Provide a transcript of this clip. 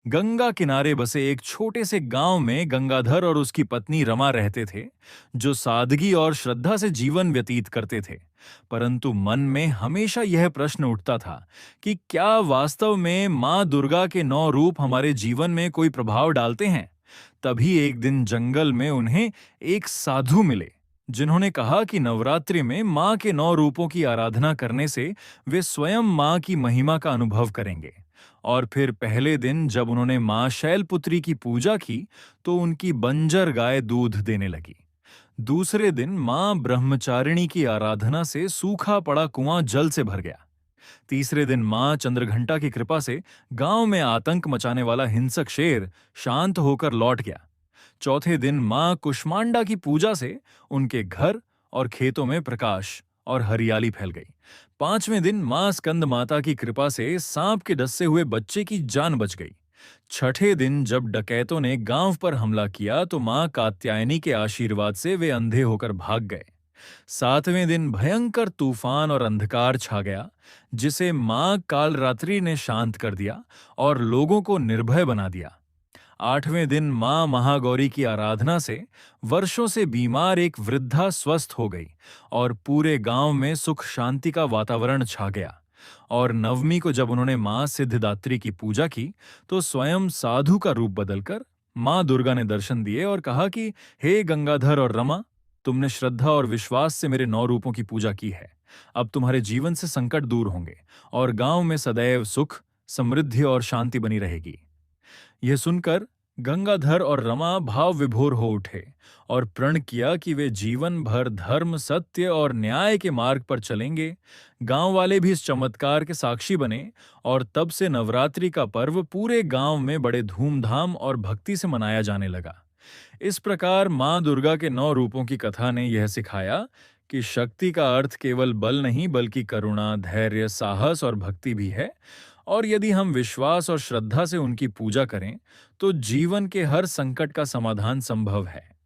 गंगा किनारे बसे एक छोटे से गांव में गंगाधर और उसकी पत्नी रमा रहते थे, जो सादगी और श्रद्धा से जीवन व्यतीत करते थे। परंतु मन में हमेशा यह प्रश्न उठता था कि क्या वास्तव में मां दुर्गा के 9 रूप हमारे जीवन में कोई प्रभाव डालते हैं। तभी एक दिन जंगल में उन्हें एक साधु मिले, जिन्होंने कहा कि नवरात्रि में मां के 9 रूपों की आराधना करने से वे स्वयं मां की महिमा का अनुभव करेंगे। और फिर पहले दिन जब उन्होंने मां शैलपुत्री की पूजा की, तो उनकी बंजर गाय दूध देने लगी। दूसरे दिन मां ब्रह्मचारिणी की आराधना से सूखा पड़ा कुआं जल से भर गया। तीसरे दिन मां चंद्रघंटा की कृपा से गांव में आतंक मचाने वाला हिंसक शेर शांत होकर लौट गया। चौथे दिन मां कुष्मांडा की पूजा से उनके घर और खेतों में प्रकाश और हरियाली फैल गई। पांचवें दिन मां स्कंद माता की कृपा से सांप के डस से हुए बच्चे की जान बच गई। छठे दिन जब डकैतों ने गांव पर हमला किया, तो मां कात्यायनी के आशीर्वाद से वे अंधे होकर भाग गए। सातवें दिन भयंकर तूफान और अंधकार छा गया, जिसे मां कालरात्रि ने शांत कर दिया और लोगों को निर्भय बना दिया। आठवें दिन मां महागौरी की आराधना से वर्षों से बीमार एक वृद्धा स्वस्थ हो गई और पूरे गांव में सुख शांति का वातावरण छा गया। और नवमी को जब उन्होंने मां सिद्धिदात्री की पूजा की, तो स्वयं साधु का रूप बदलकर मां दुर्गा ने दर्शन दिए और कहा कि हे गंगाधर और रमा, तुमने श्रद्धा और विश्वास से मेरे 9 रूपों की पूजा की है। अब तुम्हारे जीवन से संकट दूर होंगे और गांव में सदैव सुख, समृद्धि और शांति बनी रहेगी। यह सुनकर गंगाधर और रमा भाव विभोर हो उठे और प्रण किया कि वे जीवन भर धर्म, सत्य और न्याय के मार्ग पर चलेंगे। गांव वाले भी इस चमत्कार के साक्षी बने और तब से नवरात्रि का पर्व पूरे गांव में बड़े धूमधाम और भक्ति से मनाया जाने लगा। इस प्रकार मां दुर्गा के 9 रूपों की कथा ने यह सिखाया कि शक्ति का अर्थ केवल बल नहीं, बल्कि करुणा, धैर्य, साहस और भक्ति भी है। और यदि हम विश्वास और श्रद्धा से उनकी पूजा करें, तो जीवन के हर संकट का समाधान संभव है।